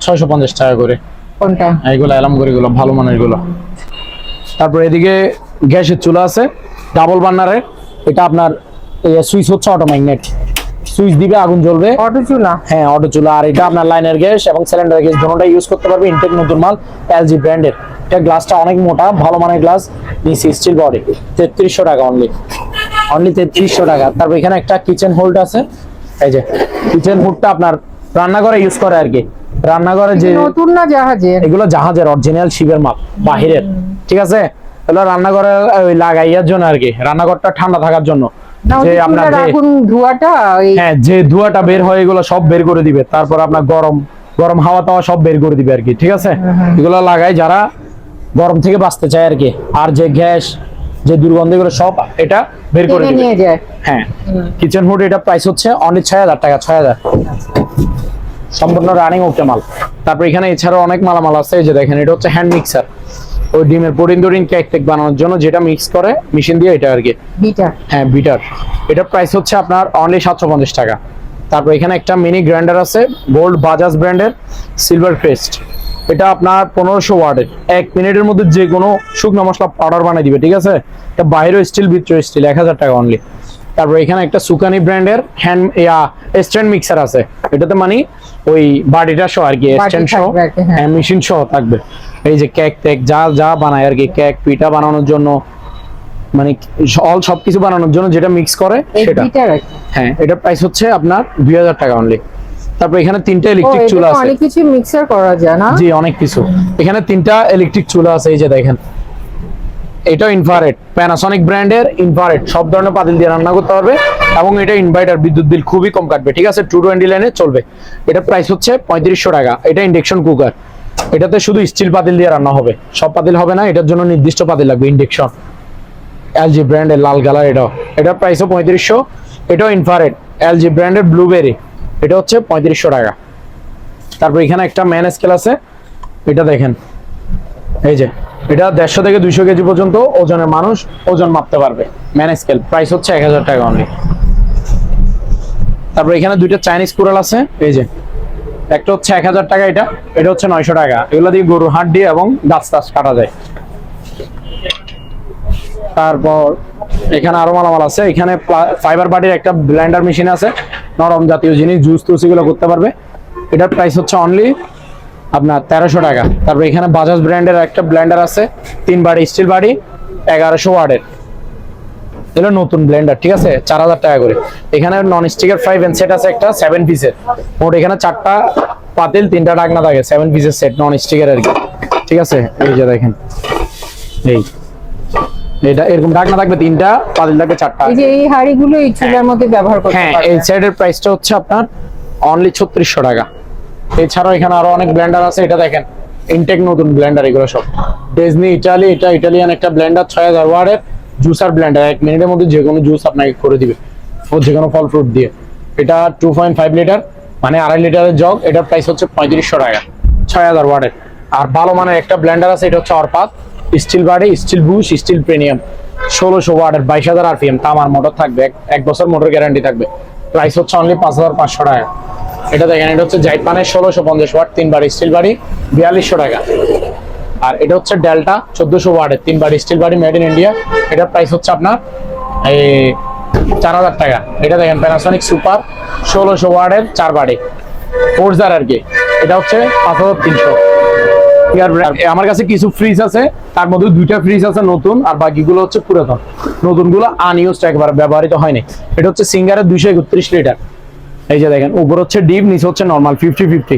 650 টাকা করে। কোনটা? এগুলো অ্যালামগড়ি গুলো, ভালো মানের গুলো। তারপর এদিকে গ্যাসের চুলা আছে, ডাবল বার্নারের, এটা আপনার সুইচ হচ্ছে অটো ম্যাগনেট, সুইচ দিবে আগুন জ্বলবে, অটো চুলা। হ্যাঁ, অটো চুলা। আর এটা আপনার লাইনের গ্যাস এবং সিলিন্ডার গ্যাস দুটোটাই ইউজ করতে পারবে, ইনটেক নতুন মাল, এলজি ব্র্যান্ডের। এটা গ্লাসটা অনেক মোটা, ভালো মানের গ্লাস, নিচে স্টিল বডি, 3300 টাকা অনলি 3300 টাকা। তারপর এখানে একটা কিচেন হোল্ড আছে, এই যে কিচেন হোল্ডটা আপনার রান্নাঘরে ইউজ করে আর কি, রান্নাঘরে যে নতুন না জাহাজের, এগুলো জাহাজের অরিজিনাল শিপের মাল, বাহিরের, ঠিক আছে? তাহলে রান্নাঘরে ওই লাগাইয়ার জন্য আর কি, রান্নাঘরটা ঠান্ডা থাকার জন্য। না যে ওই আপনার চুলার যে আগুন ধোঁয়াটা ওই হ্যাঁ যে ধোঁয়াটা বের হয় এগুলো সব বের করে দিবে, তারপর আপনার গরম গরম হাওয়া টাওয়া সব বের করে দিবে আর কি, ঠিক আছে। এগুলো লাগাই যারা গরম থেকে বাঁচতে চায় আর কি, আর যে গ্যাস যে দুর্গন্ধ এগুলো সব এটা বের করে টেনে দিবে। নিয়ে যায়। হ্যাঁ কিচেন হুড এটা প্রাইস হচ্ছে অনলি 6000 টাকা, 6000 সম্পূর্ণ রানিং ওকে মাল। তারপর এখানে এছাড়াও অনেক মালামাল আছে, এই যে দেখেন এটা হচ্ছে হ্যান্ড মিক্সার, ওই ডিমের পরিন্দরিন কেক টেক বানানোর জন্য যেটা মিক্স করে মেশিন দিয়ে এটা আর কি। বিটা হ্যাঁ বিটার, এটা প্রাইস হচ্ছে আপনার অনলি 750 টাকা। তারপর এখানে একটা মিনি গ্রাইন্ডার আছে গোল্ড বাজাজ ব্র্যান্ডের সিলভার পেস্ট, এটা আপনার 1500 ওয়াটের, 1 মিনিটের মধ্যে যে কোনো শুকনো মশলা পাউডার বানিয়ে দিবে, ঠিক আছে। এটা বাইরেও স্টিল ভিতরে স্টিল, 1000 টাকা অনলি। তারপর এখানে একটা সুকানি ব্র্যান্ডের হ্যান্ড স্ট্যান্ড মিক্সার আছে, এটাতে মানে ওই বাটিটা সহ আর কি, স্ট্যান্ড সহ থাকবে আর কি, হ্যাঁ। মেশিন সহ থাকবে। এই যে কেক টেক যা যা বানায় আর কি, কেক পিঠা বানানোর জন্য মানে সবকিছু বানানোর জন্য যেটা মিক্স করে এই সেটা। বিটার আর কি। হ্যাঁ এটা প্রাইস হচ্ছে আপনার 2000 টাকা অনলি। তারপর এখানে 3টা ও, ইলেকট্রিক এটাতে চুলা আছে, অনেক কিছু মিক্সার করা যায় না? জি অনেক কিছু। এখানে 3টা ইলেকট্রিক চুলা আছে, এই যে দেখেন এটা ইনফ্রারেড, প্যানাসনিক ব্র্যান্ডের ইনফ্রারেড, সব ধরনের পাতিল দিয়ে রান্না করতে পারবে এবং এটা ইনভার্টার, বিদ্যুৎ বিল খুবই কম কাটবে, ঠিক আছে। 220 লাইনে চলবে। এটা প্রাইস হচ্ছে 3500 টাকা। এটা ইন্ডাকশন কুকার, এটাতে শুধু স্টিল পাতিল দিয়ে রান্না হবে, সব পাতিল হবে না, এটার জন্য নির্দিষ্ট পাতিল লাগবে ইন্ডাকশন। এলজি ব্র্যান্ডের লাল কালার, এটার প্রাইসও 3500। এটাও ইনফ্রারেড এলজি ব্র্যান্ডের ব্লুবেরি, এটা হচ্ছে 3500 টাকা। তারপর এখানে একটা ম্যান স্কেল আছে, এটা দেখেন এই যে এটা 150 থেকে 200 কেজি পর্যন্ত ওজনের মানুষ ওজন মাপতে পারবে, ম্যান স্কেল, প্রাইস হচ্ছে 1000 টাকা অনলি। তারপর এখানে 2টা চাইনিজ কুড়াল আছে, এই যে একটা হচ্ছে 1000 টাকা, এটা হচ্ছে 900 টাকা। এগুলো দিয়ে গরুর হাট দিয়ে এবং গাছ টাছ কাটা যায়। তারপর এখানে আরো মালামাল আছে, এখানে ফাইবার বাটির একটা ব্লেন্ডার মেশিন আছে, নরম জাতীয় জিনিস জুস টুস এগুলো করতে পারবে, এটার প্রাইস হচ্ছে অনলি আপনার 1300 টাকা। তারপর এখানে বাজাজ ব্র্যান্ডের একটা ব্লেন্ডার আছে, 3 বাড়ি স্টিল বাড়ি, 1100 ওয়াটের, এটা নতুন ব্লেন্ডার, ঠিক আছে, 4000 টাকা করে। এখানে নন স্টিকের ফ্রাই প্যান সেট আছে একটা 7 পিসের, মোট এখানে 4টা পাতিল 3টা ঢাকনা থাকে, 7 পিসের সেট নন স্টিকের আর কি, ঠিক আছে। এই যে দেখেন এই এটা এরকম ঢাকনা থাকবে 3টা, পাতিল থাকবে 4টা। এই যে এই হাঁড়িগুলো এই চুলার মধ্যে ব্যবহার করতে হ্যাঁ পারবে। এই সেটের প্রাইসটা হচ্ছে আপনার অনলি 3600 টাকা। এছাড়াও এখানে আরো অনেক ব্লেন্ডার আছে, এটা দেখেন ইনটেক নতুন ব্লেন্ডার, এগুলো সব ডিজনি ইটালি, এটা ইটালিয়ান একটা ব্লেন্ডার 6000 ওয়াটের জুসার ব্লেন্ডার, 1 মিনিটের মধ্যে যে কোনো জুস আপনাকে করে দিবে, ও যে কোনো ফল ফ্রুট দিয়ে। এটা 2.5 লিটার মানে 2.5 লিটারের জগ, এটার প্রাইস হচ্ছে 3500 টাকা, 6000 ওয়াটের। আর ভালো মানের একটা ব্লেন্ডার আছে, এটা হচ্ছে অরপাত স্টিল বাড়ি, স্টিল বুশ, স্টিল প্রিমিয়াম, 1600 ওয়াটের, 22000 আরপিএম, তামার মোটর থাকবে, 1 বছর মোটর গ্যারান্টি থাকবে, প্রাইস হচ্ছে অনলি 5500 টাকা। এটা দেখেন এটা হচ্ছে জাইপানের 1650 ওয়াট 3 বাড়ি স্টিল বাড়ি, 4200 টাকা। আর এটা হচ্ছে ডেল্টা 1400 ওয়াটের 3 বাড়ি স্টিল বাড়ি, মেড ইন ইন্ডিয়া, এটার প্রাইস হচ্ছে আপনার এই 4000 টাকা। এটা দেখেন প্যানাসনিক সুপার 1600 ওয়াটের 4 বাড়ি ফোর্জার আর কি, এটা হচ্ছে 5300। আমার কাছে কিছু ফ্রিজ আছে, তার মধ্যে 2টা ফ্রিজ আছে নতুন, আর বাকিগুলো হচ্ছে পুরাতন, নতুনগুলো আনইউজড, একবার ব্যবহৃত হয়নি। এটা হচ্ছে সিঙ্গারের 231 লিটার, এই যে দেখেন উপর হচ্ছে ডিপ, নিচে হচ্ছে নরমাল 50-50,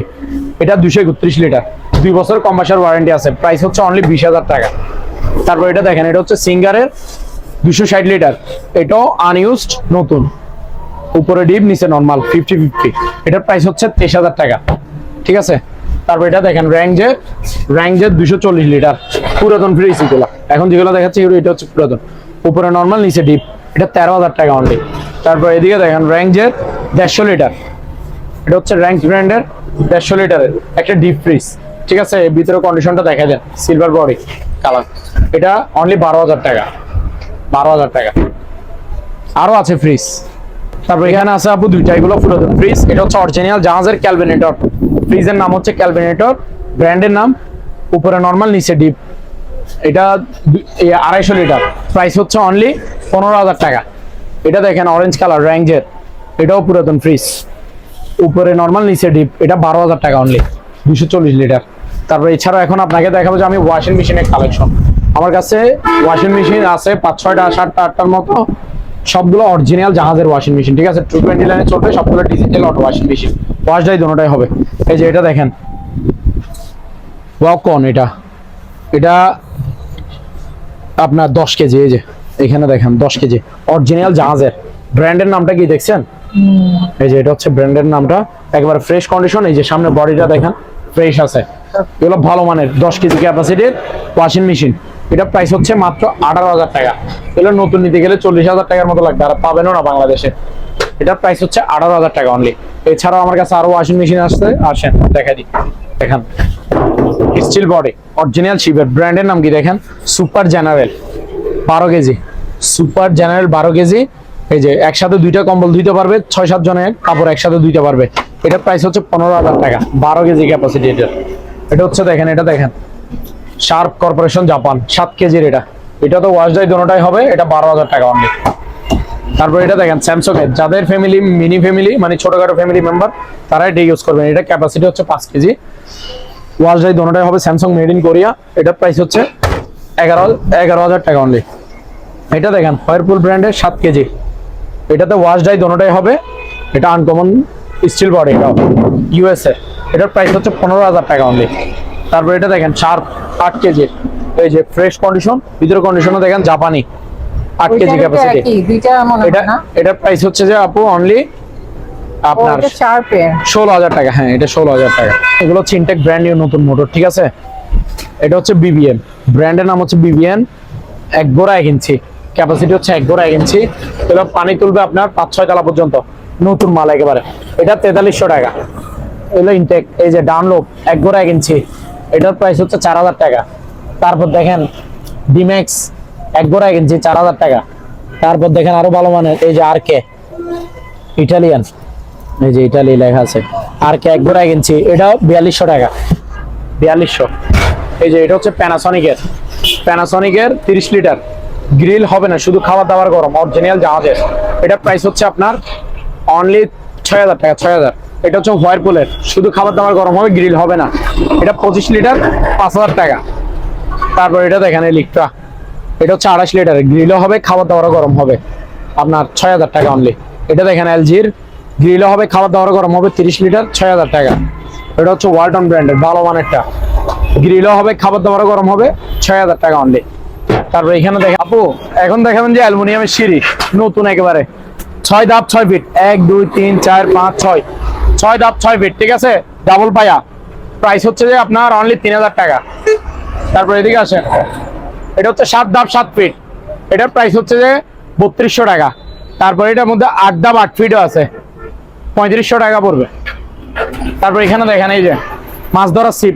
এটা 231 লিটার, 2 বছর কম্প্রেসর ওয়ারেন্টি আছে, প্রাইস হচ্ছে অনলি 20000 টাকা। তারপর এটা দেখেন এটা হচ্ছে সিঙ্গারের 260 লিটার, এটাও আনইউজড নতুন, উপরে ডিপ নিচে নরমাল 50-50, এটার প্রাইস হচ্ছে 23000 টাকা, ঠিক আছে। তারপর এটা দেখেন র্যাঞ্জের 240 লিটার পুরাতন ফ্রিজ, এগুলো এখন যেগুলো দেখাচ্ছে এটা হচ্ছে পুরাতন, উপরে নরমাল নিচে ডিপ, এটা 13000 টাকা অনলি। তারপর এদিকে দেখেন র্যাঞ্জের 150 লিটার, এটা হচ্ছে র্যাঞ্জ ব্র্যান্ডের 150 লিটারের একটা ডিপ ফ্রিজ, ঠিক আছে। এর ভিতরে কন্ডিশনটা দেখা দেন, সিলভার বডি কালার, এটা অনলি 12000 টাকা, 12000 টাকা। আরো আছে ফ্রিজ। তারপর এখানে আছে আপু 2টা, এগুলো পুরাতন ফ্রিজ, এটা হচ্ছে অরিজিনাল জাহাজের ক্যালভিনেটর, ফ্রিজের নাম হচ্ছে ক্যালভিনেটর, ব্র্যান্ডের নাম, উপরে নরমাল নিচে ডিপ, এটা 250 লিটার, প্রাইস হচ্ছে অনলি 15000 টাকা। এটা দেখেন অরেঞ্জ কালার র্যাঞ্জের, এটাও পুরাতন ফ্রিজ, উপরে নরমাল নিচে ডিপ, এটা 12000 টাকা অনলি, 240 লিটার। তারপর এছাড়াও এখন আপনাকে দেখাবো যে আমি ওয়াশিং মেশিনের কালেকশন, আমার কাছে ওয়াশিং মেশিন আছে 5-6টা 7টা 8টার মতো, সবগুলো অরিজিনাল জাহাজের ওয়াশিং মেশিন, ঠিক আছে, 220 লাইনে চলবে, সবগুলো digital auto washing machine, wash dry দুটোটাই হবে। এই যে এটা দেখেন ওয়াকন, এটা আপনার 10 কেজি, এই যে এখানে দেখেন 10 কেজি অরিজিনাল জাহাজের। ব্র্যান্ডের নামটা কি দেখছেন? এই যে এটা হচ্ছে ব্র্যান্ডের নামটা, একবারে ফ্রেশ কন্ডিশন। এই যে সামনে বডিটা দেখেন ফ্রেশ আছে, এগুলো ভালো মানের 10 কেজি ক্যাপাসিটির ওয়াশিং মেশিন। এটা প্রাইস হচ্ছে মাত্র 18,000 টাকা। এগুলো নতুন নিতে গেলে 40,000 টাকার মতো লাগবে, আর পাবেনও না বাংলাদেশে। এটার প্রাইস হচ্ছে 18,000 টাকা অনলি। এছাড়াও আমার কাছে আরো ওয়াশিং মেশিন আসছে, আসেন দেখা দিই। দেখেন স্টিল বডি অরিজিনাল শিবের, ব্র্যান্ডের নাম কি দেখেন? Super general 12 KG, super general 12 KG. এই যে একসাথে দুইটা কম্বল ধুইতে পারবে, 6-7 জনের কাপড় একসাথে ধুইতে পারবে। এটার প্রাইস হচ্ছে 15,000 টাকা, 12 কেজি ক্যাপাসিটি এটা। এটা হচ্ছে দেখেন, এটা দেখেন শার্প কর্পোরেশন জাপান 7 কেজির। এটা তো ওয়াশ ড্রাই দোনোটাই হবে, এটা 12,000 টাকা অনলি। তারপর এটা দেখেন স্যামসাং এর, যাদের ফ্যামিলি মিনি ফ্যামিলি মানে ছোটখাটো ফ্যামিলি মেম্বার তারা এটা ইউজ করবেন। এটা ক্যাপাসিটি হচ্ছে 5 কেজি, ওয়াশ ড্রাই দোনোটাই হবে, স্যামসাং মেড ইন কোরিয়া। এটার প্রাইস হচ্ছে 11,000 টাকা অনলি। এটা দেখেন হোয়ারপুল ব্র্যান্ডের 7 কেজি, এটাতে ওয়াশ ড্রাই দোনোটাই হবে। এটা আনকমন স্টিল বডি, এটা ইউএসএ। এটার প্রাইস হচ্ছে 15,000 টাকা অনলি। তারপর এটা দেখেন শার্প 8 কেজি, এই যে ফ্রেশ কন্ডিশন, ভিতরে কন্ডিশনও দেখেন জাপানি, 8 কেজি ক্যাপাসিটি। এটার প্রাইস হচ্ছে যে আপু অনলি আপনার 16,000 টাকা। হ্যাঁ এটা 16,000 টাকা। এগুলো হচ্ছে ইনটেক ব্র্যান্ড নিউ নতুন মোটর, ঠিক আছে? এটা হচ্ছে বিবিএন, ব্র্যান্ডের নাম হচ্ছে বিবিএন। 1 গোড়া 1 ইঞ্চি ক্যাপাসিটি হচ্ছে, 1 গোড়া 1 ইঞ্চি। এগুলো পানি তুলবে আপনার 5-6 তলা পর্যন্ত, নতুন মাল একেবারে। এটা 4300 টাকা। এগুলো ইনটেক। এই যে ডাউনলোড 1 গোড়া 1 ইঞ্চি, এটার প্রাইস হচ্ছে 4,000 টাকা। তারপর দেখেন ডিম্যাক্স 1 গোড়া 1 ইঞ্চি 4,000 টাকা। তারপর দেখেন আরো ভালো মানের, এই যে আরকে ইটালিয়ান, এই যে ইটালি লেখা আছে আরকে 1 গোড়া 1 ইঞ্চি, এটা 4200 টাকা, 4200। এই যে এটা হচ্ছে প্যানাসনিকের 30 লিটার, গ্রিল হবে না, শুধু খাবার দাবার গরম, অরিজিনাল জাহাজের। এটার প্রাইস হচ্ছে আপনার অনলি 6,000 টাকা, 6,000। এটা হচ্ছে হোয়ারপুলের, শুধু খাবার দাবার গরম হবে, গ্রিল হবে না। এটা 25 লিটার, 5,000 টাকা। তারপর এটা দেখেন ইলেকট্রা, এটা হচ্ছে 28 লিটার, গ্রিলও হবে, খাবার দাবারও গরম হবে, আপনার 6,000 টাকা অনলি। এটা দেখেন এলজির, গ্রিলও হবে, খাবার দাবারও গরম হবে, 30 লিটার, 6,000 টাকা। এটা হচ্ছে ওয়ালটন ব্র্যান্ডের ভালো মানেরটা, গ্রিলও হবে, খাবার দাবারও গরম হবে, 6,000 টাকা অনলি। তারপর এখানে দেখেন আপু, এখন দেখাবেন যে অ্যালুমিনিয়ামের সিঁড়ি, নতুন একেবারে 6 ধাপ 6 ফিট, 1 2 3 4 5 6 ধাপ 6 ফিট, ঠিক আছে? ডাবল পায়া, প্রাইস হচ্ছে যে আপনার অনলি 3,000 টাকা। তারপর এদিকে আসেন, এটা হচ্ছে 7 ধাপ 7 ফিট, এটার প্রাইস হচ্ছে যে 3200 টাকা। তারপর এটার মধ্যে 8 ধাপ 8 ফিটও আছে, 3500 টাকা পড়বে। তারপর এখানে দেখেন এই যে মাছ ধরার সিপ,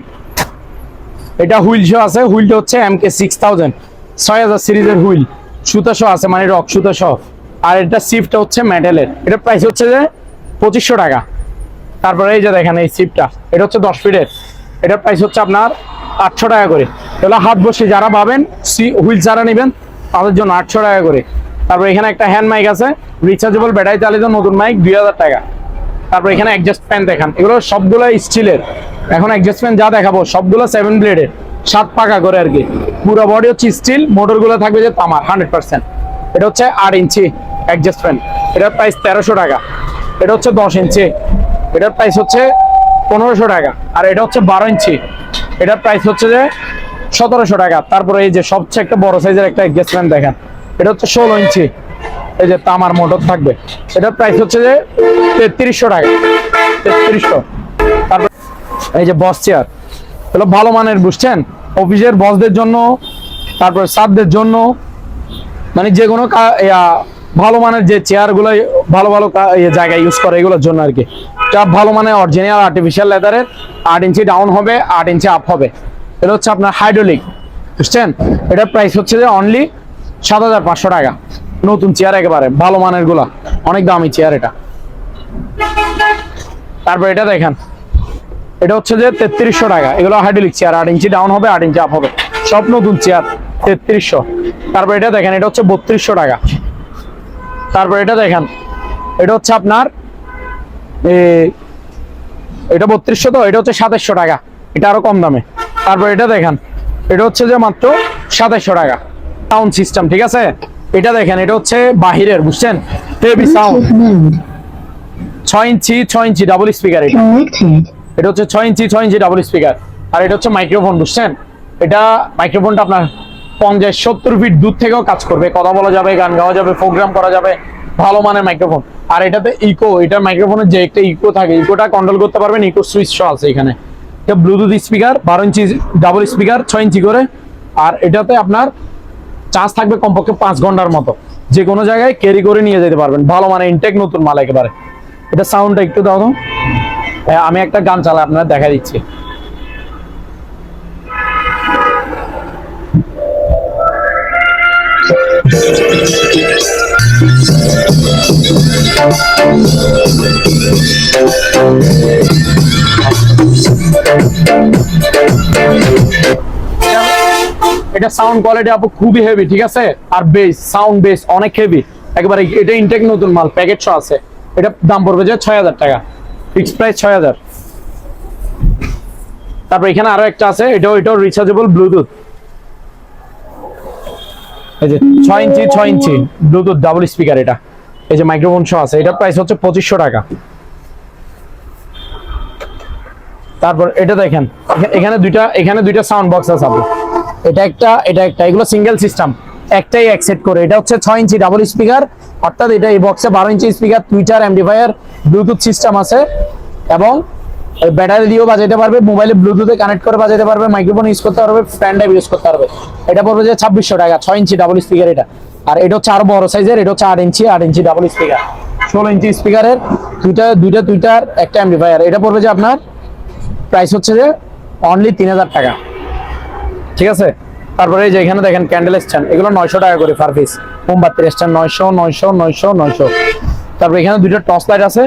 এটা হুইল শো আছে, হুইলটা হচ্ছে MK 6000 6000 সিরিজের হুইল, সুতা সহ আছে, মানে রক সুতা সহ। আর এটা সিপটা হচ্ছে মেটালের, এটার প্রাইস হচ্ছে যে 2500 টাকা। তারপরে এই যে দেখেন এই সিপটা, এটা হচ্ছে 10 ফিটের, এটার প্রাইস হচ্ছে আপনার 800 টাকা করে। এগুলো হাত বসে যারা ভাবেন হুইল ছাড়া নেবেন তাদের জন্য 800 টাকা করে। তারপর এখানে একটা হ্যান্ড মাইক আছে, রিচার্জেবল ব্যাটারি চালিত নতুন মাইক, 2000 টাকা। তারপর এখানে অ্যাডজাস্ট ফ্যান দেখেন, এগুলো সবগুলো স্টিলের। এখন অ্যাডজাস্ট ফ্যান যা দেখাবো সবগুলো 7 ব্লেডের, 7 পাকা করে আর কি। পুরো বডি হচ্ছে স্টিল, মোটরগুলো থাকবে যে তামার 100%। এটা হচ্ছে 8 ইঞ্চি অ্যাডজাস্ট ফ্যান, এটার প্রাইস 1300 টাকা। এটা হচ্ছে 10 ইঞ্চি, এটার প্রাইস হচ্ছে 1500 টাকা। আর এটা হচ্ছে 12 ইঞ্চি, এটার প্রাইস হচ্ছে যে 1700 টাকা। তারপরে এই যে সবচেয়ে একটা বড় সাইজের একটা অ্যাডজাস্ট ফ্যান দেখেন, এটা হচ্ছে 16 ইঞ্চি, এই যে তামার মোটর থাকবে, এটার প্রাইস হচ্ছে যে 3300 টাকা, 3300। তারপর এই যে বস চেয়ার, এগুলো ভালো মানের, বুঝছেন? অফিসের বসদের জন্য, তারপর স্টাফদের জন্য, মানে যে কোনো ভালো মানের যে চেয়ারগুলো ভালো ভালো জায়গায় ইউজ করে এগুলোর জন্য আর কি। চাপ ভালো মানে অরিজিনাল আর্টিফিশিয়াল লেদারের, 8 ইঞ্চি ডাউন হবে, 8 ইঞ্চি আপ হবে। এটা হচ্ছে আপনার হাইড্রোলিক, বুঝছেন? এটার প্রাইস হচ্ছে যে অনলি 7,500 টাকা। নতুন চেয়ার একেবারে ভালো মানের গুলা, অনেক দামি চেয়ার এটা। তারপর এটা দেখেন, এটা হচ্ছে যে 3300 টাকা। এগুলো হাইড্রোলিক চেয়ার, 8 ইঞ্চি ডাউন হবে, 8 ইঞ্চি আপ হবে, সব নতুন চেয়ার, 3300। তারপর এটা দেখেন, এটা হচ্ছে 3200 টাকা। তারপর এটা দেখেন, এটা হচ্ছে আপনার এটা 3200, তো এটা হচ্ছে 2700 টাকা, এটা আরো কম দামে। তারপর এটা দেখেন, এটা হচ্ছে যে মাত্র 2700 টাকা, সাউন্ড সিস্টেম, ঠিক আছে? এটা দেখেন, এটা হচ্ছে বাহিরের, বুঝছেন? হেভি সাউন্ড, 6 ইঞ্চি ডাবল স্পিকার। এটা হচ্ছে 6 ইঞ্চি ডাবল স্পিকার। আর এটা হচ্ছে মাইক্রোফোন, বুঝছেন? এটা মাইক্রোফোনটা আপনার 50-70 ফিট দূর থেকেও কাজ করবে, কথা বলা যাবে, গান গাওয়া যাবে, প্রোগ্রাম করা যাবে, ভালো মানের মাইক্রোফোন। আর এটাতে ইকো, এটা মাইক্রোফোনের যে একটা ইকো থাকে, ইকোটা কন্ট্রোল করতে পারবেন, ইকো সুইচ আছে এখানে। এটা ব্লুটুথ স্পিকার 12 ইঞ্চি ডাবল স্পিকার 6 ইঞ্চি করে। আর এটাতে আপনার চার্জ থাকবে কমপক্ষে 5 ঘন্টার মতো, যে কোনো জায়গায় ক্যারি করে নিয়ে যেতে পারবেন, ভালো মানে ইনটেক নতুন মাল একেবারে। এটা সাউন্ডটা একটু দাও তো, আমি একটা গান চালাই আপনারা দেখা দিচ্ছি। এটা সাউন্ড কোয়ালিটি আপু খুবই হেভি, ঠিক আছে। আর বেস, সাউন্ড বেস অনেক হেভি একেবারে। এটা ইনটেক নতুন মাল, প্যাকেট সহ আছে। এটা দাম পড়বে যে 6000 টাকা, ফিক্স প্রাইস 6000। তারপর এখানে আরো একটা আছে, এটাও রিচার্জেবল ব্লুটুথ, এই যে 6 ইঞ্চি ব্লুটুথ ডাবল স্পিকার। এটা এই যে মাইক্রোফোন সহ আছে, এটার প্রাইস হচ্ছে 2500 টাকা। তারপর এটা দেখেন, এখানে দুইটা সাউন্ড বক্স আছে আপু, এটা একটা এগুলো সিঙ্গেল সিস্টেম, একটাই এক সেট করে। এটা হচ্ছে 6 ইঞ্চি ডাবল স্পিকার, অর্থাৎ এটা এই বক্সে 12 inch speaker, Twitter, amplifier, Bluetooth system আছে, এবং ব্যাটারি দিয়েও বাজাতে পারবে, মোবাইলে ব্লুটুথে কানেক্ট করে বাজাতে পারবে, মাইক্রোফোন ইউজ করতে পারবে, ফ্যান ড্রাইভ ইউজ করতে পারবে। এটা পড়বে যে 2600 টাকা, 6 ইঞ্চি ডাবল স্পিকার এটা। আর এটা হচ্ছে আরো বড় সাইজের, এটা হচ্ছে 8 ইঞ্চি ডাবল স্পিকার, 16 ইঞ্চি স্পিকারের, দুইটা টুইটার, একটা অ্যাম্পলিফায়ার। এটা পড়বে যে আপনার প্রাইস হচ্ছে যে অনলি 3000 টাকা, ঠিক আছে। তারপরে এই যে এখানে দেখেন ক্যান্ডেল স্ট্যান্ড, এগুলো 900 টাকা করে পার পিস। মোমবাতি স্ট্যান্ড 900। তারপরে এখানে দুইটা টর্চ লাইট আছে,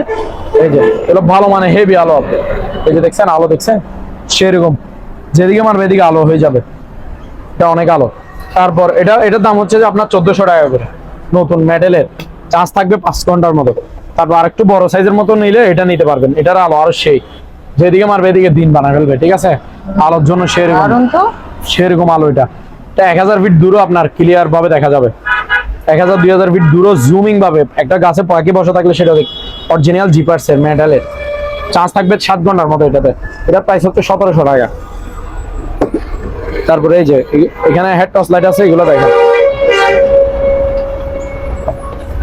এই যে এগুলো ভালো মানে হেভি আলো। এই যে দেখছেন আলো, দেখছেন সেরকম যেদিকে মারবে এদিকে আলো হয়ে যাবে, এটা অনেক আলো। তারপর এটার দাম হচ্ছে যে আপনার 1400 টাকা করে, নতুন মেটালের, চার্জ থাকবে 5 ঘন্টার মতো। তারপর আরেকটু বড় সাইজের মতো নিলে এটা নিতে পারবেন, এটার আলো আরো সেই, যেদিকে মারবে এদিকে দিন বানা ফেলবে, ঠিক আছে। আলোর জন্য সেরকম আলো। এটা 1000 ফিট দূরও আপনার ক্লিয়ার ভাবে দেখা যাবে, 1000-2000 ফিট দূরও জুমিং ভাবে। একটা গাছে পাখি বসা থাকলে সেটা অরিজিনাল জিপার্সের মেটালের, চার্জ থাকবে 7 ঘন্টার মতো এটাতে। এটার প্রাইস হচ্ছে 1700 টাকা। তারপরে এই যে এখানে হেড টর্চ লাইট আছে, এগুলো দেখেন।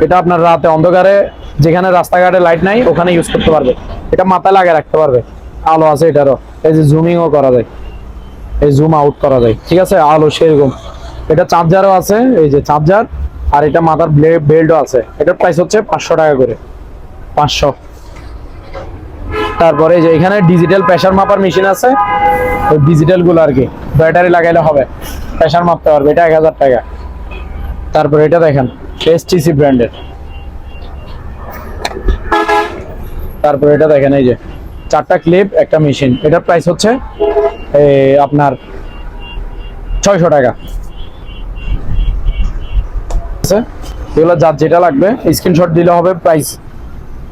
এটা আপনার রাতে অন্ধকারে যেখানে রাস্তাঘাটে লাইট নাই ওখানে ইউজ করতে পারবে, এটা মাথায় লাগিয়ে রাখতে পারবে, আলো আছে এটারও। এই যে জুমিংও করা যায়, এই জুম আউট করা যায়, ঠিক আছে, আলো সেরকম। এটা চার্জারও আছে, এই যে চার্জার, আর এটা মাথার বেল্টও আছে। এটার প্রাইস হচ্ছে 500 টাকা করে, 500। তারপরে এই যে এখানে ডিজিটাল প্রেসার মাপার মেশিন আছে, ওই ডিজিটাল গুলো আর কি, ব্যাটারি লাগাইলে হবে, প্রেসার মাপতে পারবে, এটা 1000 টাকা। তারপরে এটা দেখেন এসটিসি ব্র্যান্ডের। তারপরে এটা দেখেন, এই যে 4টা ক্লিপ, একটা মেশিন, এটার প্রাইস হচ্ছে আপনার 600 টাকা। এগুলো যার যেটা লাগবে স্ক্রিনশট দিলে হবে, প্রাইস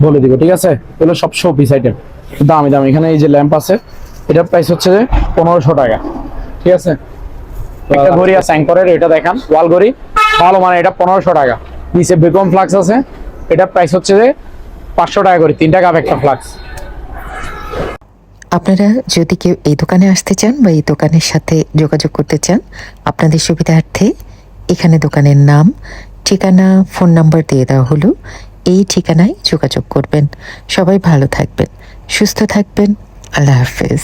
বলে দিব, ঠিক আছে। এগুলো সব শো পিস আইটেম, দামি। এখানে এই যে ল্যাম্প আছে, এটার প্রাইস হচ্ছে যে 1500 টাকা, ঠিক আছে। একটা ঘড়ি আছে অ্যাঙ্করের, এটা দেখেন ওয়াল ঘড়ি, ভালো মানে, এটা 1500 টাকা। নিচে বেকন ফ্লাক্স আছে, এটার প্রাইস হচ্ছে যে 500 টাকা করে, 3টা কাপ একটা ফ্লাক্স। আপনারা যদি কেউ এই দোকানে আসতে চান বা এই দোকানের সাথে যোগাযোগ করতে চান, আপনাদের সুবিধার্থে এখানে দোকানের নাম, ঠিকানা, ফোন নাম্বার দিয়ে দেওয়া হলো। এই ঠিকানায় যোগাযোগ করবেন। সবাই ভালো থাকবেন, সুস্থ থাকবেন। আল্লাহ হাফেজ।